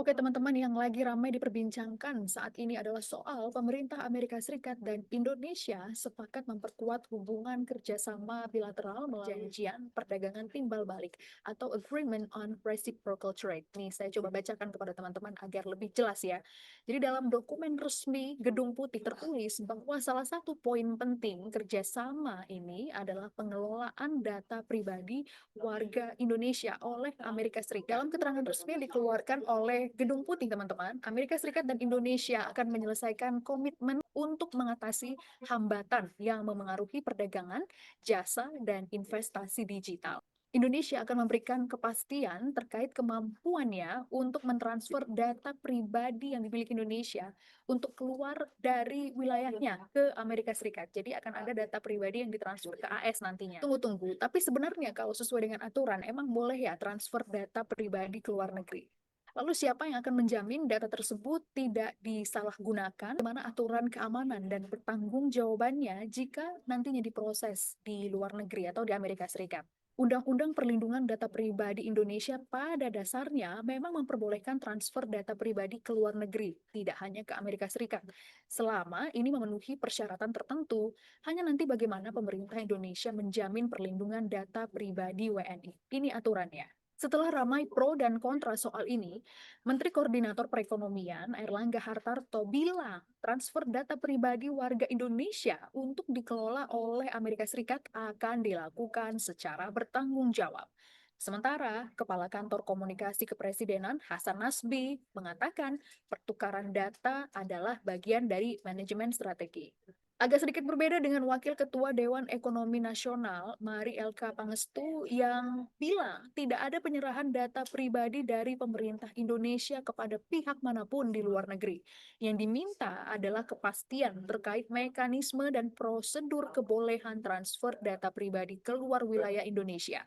Oke teman-teman, yang lagi ramai diperbincangkan saat ini adalah soal pemerintah Amerika Serikat dan Indonesia sepakat memperkuat hubungan kerjasama bilateral melalui perjanjian perdagangan timbal balik atau Agreement on Reciprocal Trade. Nih, saya coba bacakan kepada teman-teman agar lebih jelas ya. Jadi dalam dokumen resmi Gedung Putih tertulis bahwa salah satu poin penting kerjasama ini adalah pengelolaan data pribadi warga Indonesia oleh Amerika Serikat. Dalam keterangan resmi yang dikeluarkan oleh Gedung Putih, teman-teman, Amerika Serikat dan Indonesia akan menyelesaikan komitmen untuk mengatasi hambatan yang memengaruhi perdagangan, jasa, dan investasi digital. Indonesia akan memberikan kepastian terkait kemampuannya untuk mentransfer data pribadi yang dimiliki Indonesia untuk keluar dari wilayahnya ke Amerika Serikat. Jadi akan ada data pribadi yang ditransfer ke AS nantinya. Tunggu-tunggu, tapi sebenarnya kalau sesuai dengan aturan, emang boleh ya transfer data pribadi ke luar negeri? Lalu siapa yang akan menjamin data tersebut tidak disalahgunakan? Bagaimana aturan keamanan dan pertanggungjawabannya jika nantinya diproses di luar negeri atau di Amerika Serikat? Undang-Undang Perlindungan Data Pribadi Indonesia pada dasarnya memang memperbolehkan transfer data pribadi ke luar negeri, tidak hanya ke Amerika Serikat. Selama ini memenuhi persyaratan tertentu, hanya nanti bagaimana pemerintah Indonesia menjamin perlindungan data pribadi WNI. Ini aturannya. Setelah ramai pro dan kontra soal ini, Menteri Koordinator Perekonomian Airlangga Hartarto bilang transfer data pribadi warga Indonesia untuk dikelola oleh Amerika Serikat akan dilakukan secara bertanggung jawab. Sementara, Kepala Kantor Komunikasi Kepresidenan Hasan Nasbi mengatakan pertukaran data adalah bagian dari manajemen strategi. Agak sedikit berbeda dengan Wakil Ketua Dewan Ekonomi Nasional, Mari LK Pangestu, yang bilang tidak ada penyerahan data pribadi dari pemerintah Indonesia kepada pihak manapun di luar negeri. Yang diminta adalah kepastian terkait mekanisme dan prosedur kebolehan transfer data pribadi keluar wilayah Indonesia.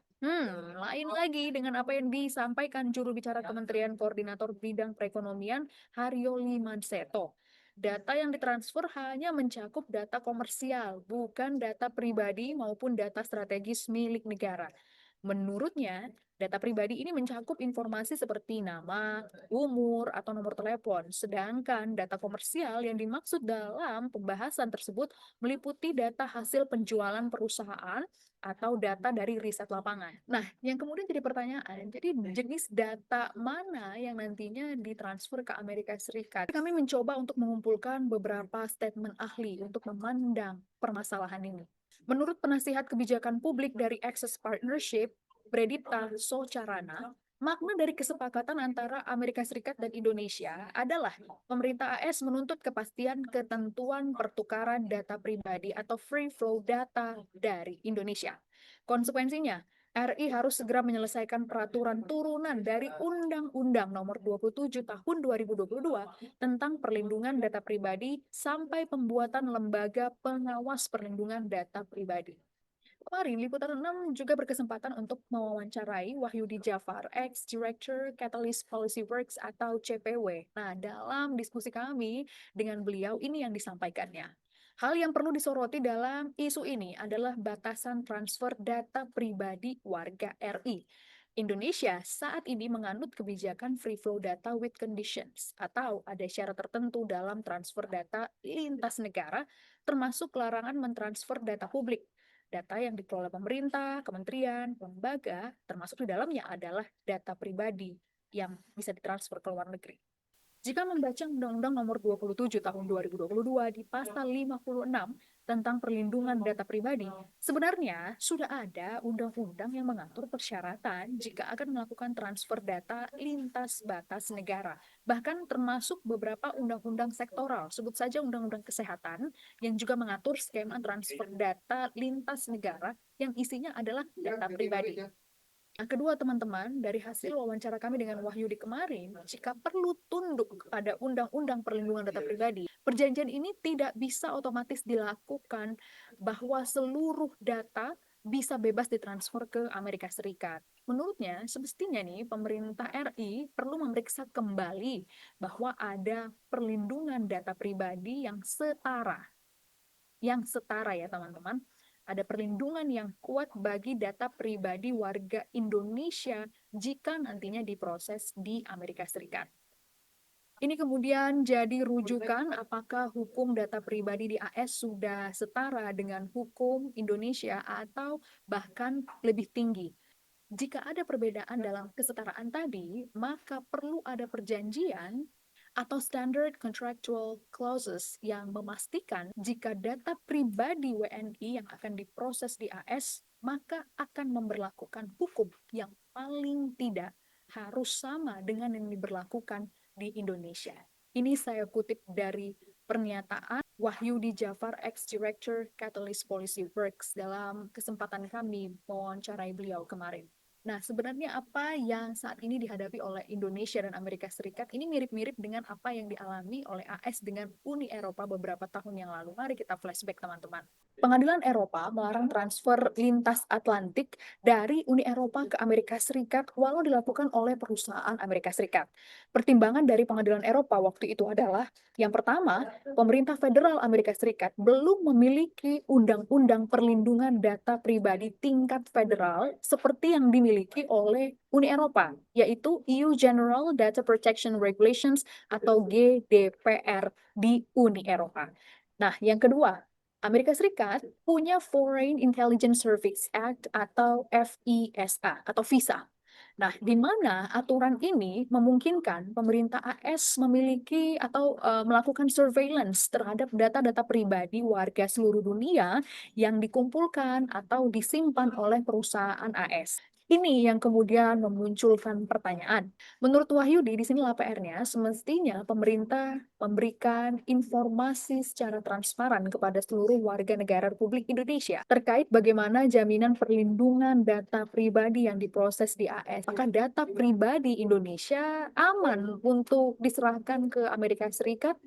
Lain lagi dengan apa yang disampaikan juru bicara Kementerian Koordinator Bidang Perekonomian, Haryo Limanseto. Data yang ditransfer hanya mencakup data komersial, bukan data pribadi maupun data strategis milik negara. Menurutnya, data pribadi ini mencakup informasi seperti nama, umur, atau nomor telepon, sedangkan data komersial yang dimaksud dalam pembahasan tersebut meliputi data hasil penjualan perusahaan atau data dari riset lapangan. Nah, yang kemudian jadi pertanyaan, jadi jenis data mana yang nantinya ditransfer ke Amerika Serikat? Kami mencoba untuk mengumpulkan beberapa statement ahli untuk memandang permasalahan ini. Menurut penasihat kebijakan publik dari Access Partnership, Bredipta Socarana, makna dari kesepakatan antara Amerika Serikat dan Indonesia adalah pemerintah AS menuntut kepastian ketentuan pertukaran data pribadi atau free flow data dari Indonesia. Konsekuensinya, RI harus segera menyelesaikan peraturan turunan dari Undang-Undang Nomor 27 Tahun 2022 tentang perlindungan data pribadi sampai pembuatan lembaga pengawas perlindungan data pribadi. Kemarin, Liputan 6 juga berkesempatan untuk mewawancarai Wahyudi Jafar, ex-Director Catalyst Policy Works atau CPW. Nah, dalam diskusi kami dengan beliau, ini yang disampaikannya. Hal yang perlu disoroti dalam isu ini adalah batasan transfer data pribadi warga RI. Indonesia saat ini menganut kebijakan free flow data with conditions atau ada syarat tertentu dalam transfer data lintas negara, termasuk larangan mentransfer data publik. Data yang dikelola pemerintah, kementerian, lembaga, termasuk di dalamnya adalah data pribadi yang bisa ditransfer ke luar negeri. Jika membaca Undang-Undang Nomor 27 Tahun 2022 di pasal 56 tentang perlindungan data pribadi, sebenarnya sudah ada undang-undang yang mengatur persyaratan jika akan melakukan transfer data lintas batas negara. Bahkan termasuk beberapa undang-undang sektoral, sebut saja Undang-Undang Kesehatan yang juga mengatur skema transfer data lintas negara yang isinya adalah data pribadi. Yang kedua, teman-teman, dari hasil wawancara kami dengan Wahyudi kemarin, jika perlu tunduk kepada Undang-Undang Perlindungan Data Pribadi, perjanjian ini tidak bisa otomatis dilakukan bahwa seluruh data bisa bebas ditransfer ke Amerika Serikat. Menurutnya, semestinya nih pemerintah RI perlu memeriksa kembali bahwa ada perlindungan data pribadi yang setara ya teman-teman. Ada perlindungan yang kuat bagi data pribadi warga Indonesia jika nantinya diproses di Amerika Serikat. Ini kemudian jadi rujukan apakah hukum data pribadi di AS sudah setara dengan hukum Indonesia atau bahkan lebih tinggi. Jika ada perbedaan dalam kesetaraan tadi, maka perlu ada perjanjian atau standard contractual clauses yang memastikan jika data pribadi WNI yang akan diproses di AS, maka akan memberlakukan hukum yang paling tidak harus sama dengan yang diberlakukan di Indonesia. Ini saya kutip dari pernyataan Wahyudi Jafar, ex-director Catalyst Policy Works, dalam kesempatan kami mewawancarai beliau kemarin. Nah, sebenarnya apa yang saat ini dihadapi oleh Indonesia dan Amerika Serikat ini mirip-mirip dengan apa yang dialami oleh AS dengan Uni Eropa beberapa tahun yang lalu. Mari kita flashback, teman-teman. Pengadilan Eropa melarang transfer lintas Atlantik dari Uni Eropa ke Amerika Serikat walau dilakukan oleh perusahaan Amerika Serikat. Pertimbangan dari Pengadilan Eropa waktu itu adalah, yang pertama, pemerintah federal Amerika Serikat belum memiliki undang-undang perlindungan data pribadi tingkat federal seperti yang dimiliki oleh Uni Eropa, yaitu EU General Data Protection Regulations atau GDPR di Uni Eropa. Nah, yang kedua, Amerika Serikat punya Foreign Intelligence Service Act atau FISA atau visa. Nah, di mana aturan ini memungkinkan pemerintah AS memiliki atau melakukan surveillance terhadap data-data pribadi warga seluruh dunia yang dikumpulkan atau disimpan oleh perusahaan AS. Ini yang kemudian memunculkan pertanyaan. Menurut Wahyudi, di sinilah PR-nya, semestinya pemerintah memberikan informasi secara transparan kepada seluruh warga negara Republik Indonesia terkait bagaimana jaminan perlindungan data pribadi yang diproses di AS. Apakah data pribadi Indonesia aman untuk diserahkan ke Amerika Serikat